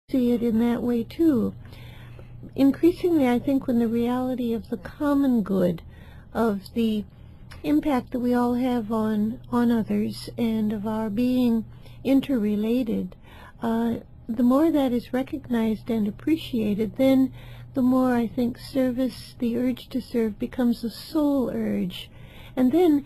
see it in that way too. Increasingly, I think when the reality of the common good, of the impact that we all have on others, and of our being interrelated, the more that is recognized and appreciated, then the more I think service, the urge to serve, becomes a soul urge. And then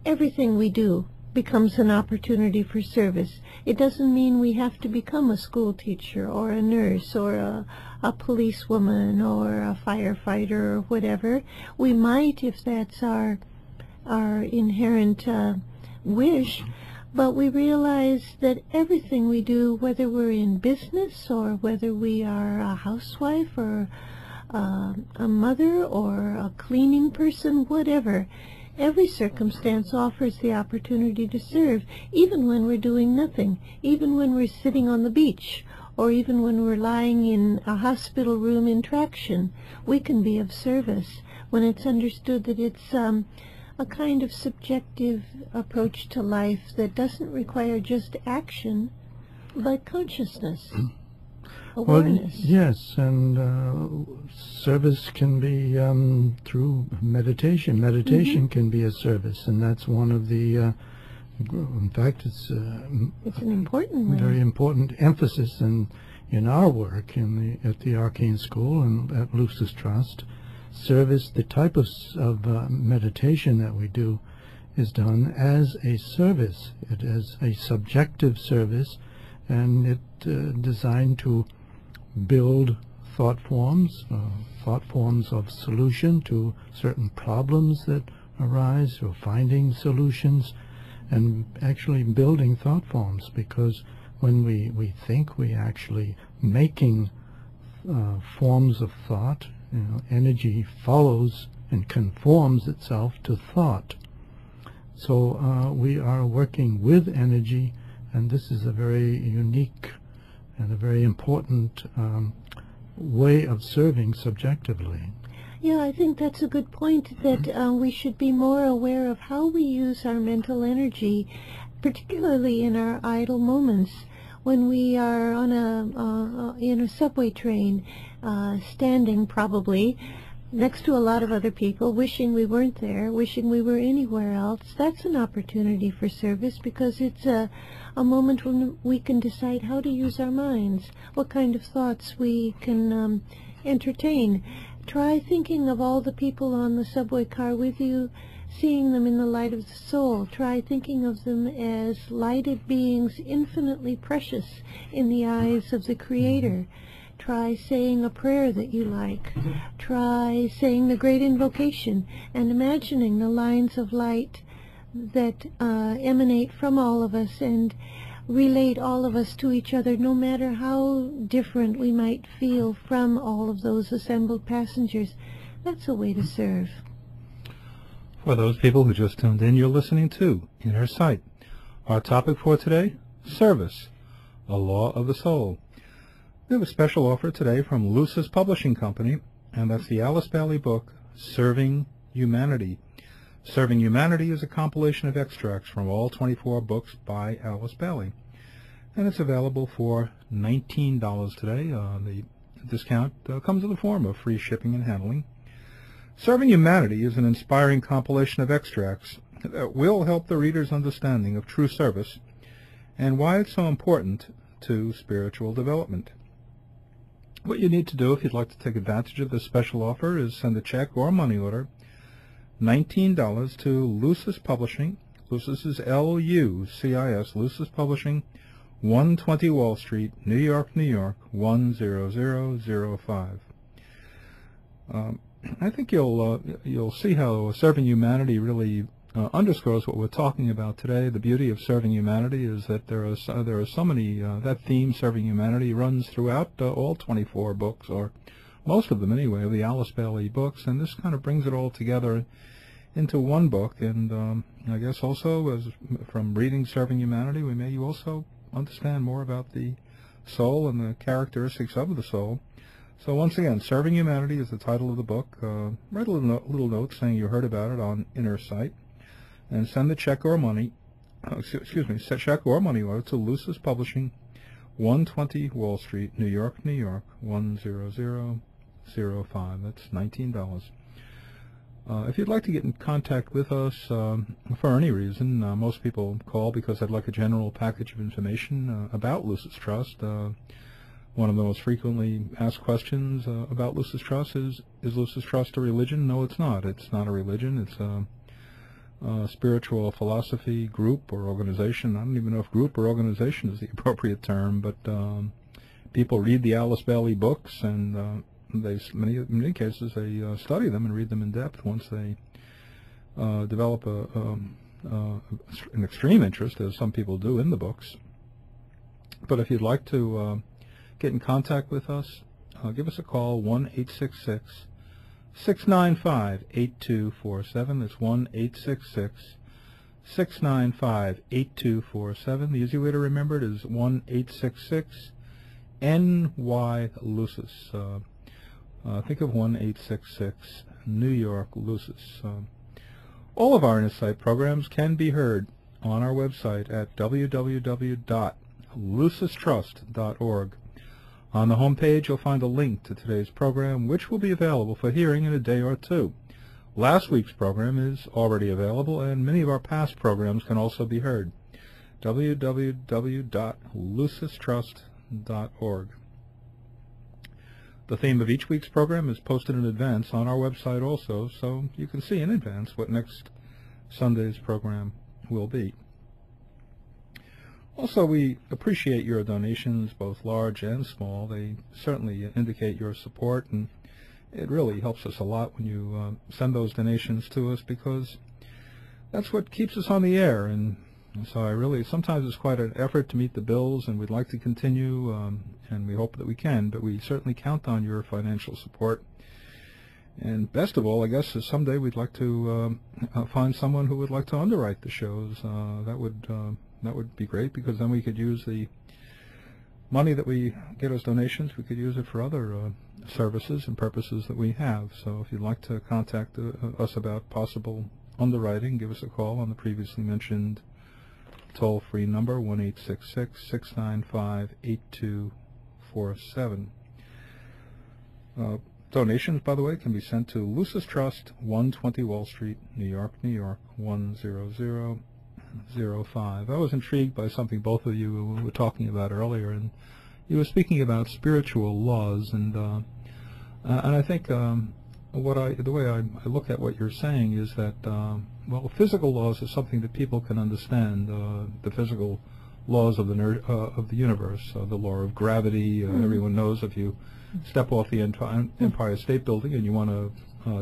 everything we do becomes an opportunity for service. It doesn't mean we have to become a school teacher or a nurse or a policewoman or a firefighter or whatever. We might, if that's our inherent wish, but we realize that everything we do, whether we're in business or whether we are a housewife or a mother or a cleaning person, whatever, every circumstance offers the opportunity to serve, even when we're doing nothing, even when we're sitting on the beach, or even when we're lying in a hospital room in traction. We can be of service when it's understood that it's a kind of subjective approach to life that doesn't require just action, but consciousness, awareness. Well, yes, and service can be through meditation. Meditation can be a service, and that's one of the, in fact, it's an important way. Very important emphasis in our work at the Arcane School and at Lucis Trust. Service, the type of meditation that we do, is done as a service. It is a subjective service, and it designed to build thought forms of solution to certain problems that arise, or finding solutions, and actually building thought forms, because when we think, we actually making forms of thought. Energy follows and conforms itself to thought. So we are working with energy, and this is a very unique and a very important way of serving subjectively. Yeah, I think that's a good point, that we should be more aware of how we use our mental energy, particularly in our idle moments, when we are on in a subway train, standing probably next to a lot of other people, wishing we weren't there, wishing we were anywhere else. That's an opportunity for service, because it's a moment when we can decide how to use our minds, what kind of thoughts we can entertain. Try thinking of all the people on the subway car with you, seeing them in the light of the soul. Try thinking of them as lighted beings, infinitely precious in the eyes of the Creator. Try saying a prayer that you like. Try saying the great invocation and imagining the lines of light that emanate from all of us and relate all of us to each other, no matter how different we might feel from all of those assembled passengers. That's a way to serve. For those people who just tuned in, you're listening to Inner Sight. Our topic for today, service, a law of the soul. We have a special offer today from Lucis Publishing Company, and that's the Alice Bailey book, Serving Humanity. Serving Humanity is a compilation of extracts from all 24 books by Alice Bailey, and it's available for $19 today. The discount comes in the form of free shipping and handling. Serving Humanity is an inspiring compilation of extracts that will help the reader's understanding of true service and why it's so important to spiritual development. What you need to do if you'd like to take advantage of this special offer is send a check or money order, $19, to Lucis Publishing. Lucis is L-U-C-I-S, Lucis Publishing, 120 Wall Street, New York, New York, 10005. I think you'll see how Serving Humanity really underscores what we're talking about today. The beauty of Serving Humanity is that there are so many, that theme, Serving Humanity, runs throughout all 24 books, or most of them anyway, of the Alice Bailey books, and this kind of brings it all together into one book. And I guess also, from reading Serving Humanity, we may also understand more about the soul and the characteristics of the soul. So once again, Serving Humanity is the title of the book. Write a little note saying you heard about it on Inner Sight, and send the check or money, check or money order to Lucis Publishing, 120 Wall Street, New York, New York, 10005. That's $19. If you'd like to get in contact with us for any reason, most people call because they'd like a general package of information about Lucis Trust. One of the most frequently asked questions about Lucis Trust is Lucis Trust a religion? No, it's not. It's not a religion. It's a spiritual philosophy group or organization. I don't even know if group or organization is the appropriate term, but people read the Alice Bailey books, and in many cases they study them and read them in depth once they develop an extreme interest, as some people do, in the books. But if you'd like to get in contact with us, give us a call, 1-866-695-8247. That's 1-866-695-8247. The easy way to remember it is 1-866-NY-Lucis. Think of 1-866 New York Lucis. All of our Insight programs can be heard on our website at www.lucistrust.org. On the home page, you'll find a link to today's program, which will be available for hearing in a day or two. Last week's program is already available, and many of our past programs can also be heard. www.lucistrust.org. The theme of each week's program is posted in advance on our website also, so you can see in advance what next Sunday's program will be. Also, we appreciate your donations, both large and small. They certainly indicate your support, and it really helps us a lot when you send those donations to us, because that's what keeps us on the air. And so sometimes it's quite an effort to meet the bills, and we'd like to continue, and we hope that we can, but we certainly count on your financial support. And best of all, I guess, is someday we'd like to find someone who would like to underwrite the shows. That would be great, because then we could use the money that we get as donations, we could use it for other services and purposes that we have. So if you'd like to contact us about possible underwriting, give us a call on the previously mentioned toll-free number, 1-866-695-8247. Donations, by the way, can be sent to Lucis Trust, 120 Wall Street, New York, New York, 10005. I was intrigued by something both of you were talking about earlier, and you were speaking about spiritual laws, and I think the way I look at what you're saying is that well, physical laws is something that people can understand. The physical laws of the universe, the law of gravity. Everyone knows if you step off the Empire State Building and you want to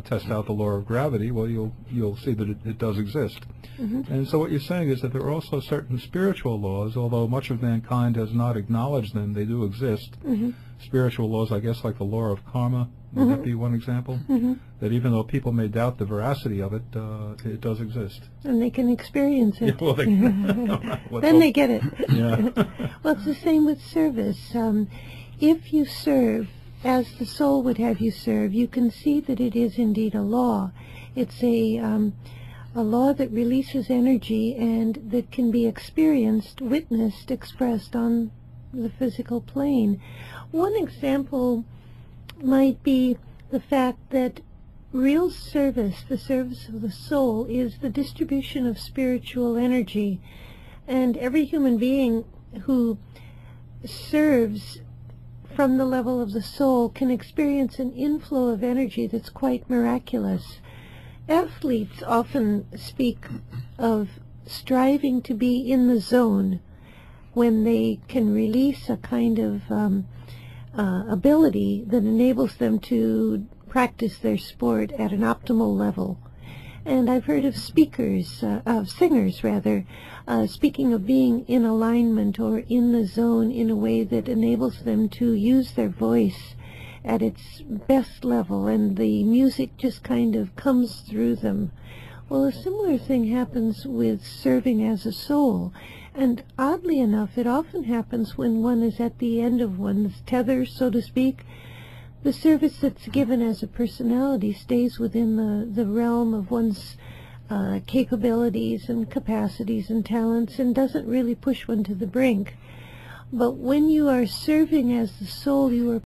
test out the law of gravity, well, you'll see that it does exist. And so what you're saying is that there are also certain spiritual laws, although much of mankind has not acknowledged them, they do exist. Spiritual laws, I guess, like the law of karma, would that be one example? That even though people may doubt the veracity of it, it does exist. And they can experience it. Yeah, well, then they get it. Yeah. Well, it's the same with service. If you serve as the soul would have you serve, you can see that it is indeed a law. It's a law that releases energy and that can be experienced, witnessed, expressed on the physical plane. One example might be the fact that real service, the service of the soul, is the distribution of spiritual energy. And every human being who serves from the level of the soul can experience an inflow of energy that's quite miraculous. Athletes often speak of striving to be in the zone when they can release a kind of ability that enables them to practice their sport at an optimal level. And I've heard of singers speaking of being in alignment or in the zone in a way that enables them to use their voice at its best level, and the music just kind of comes through them. Well, a similar thing happens with serving as a soul, and oddly enough, it often happens when one is at the end of one's tether, so to speak. The service that's given as a personality stays within the realm of one's capabilities and capacities and talents, and doesn't really push one to the brink. But when you are serving as the soul, you are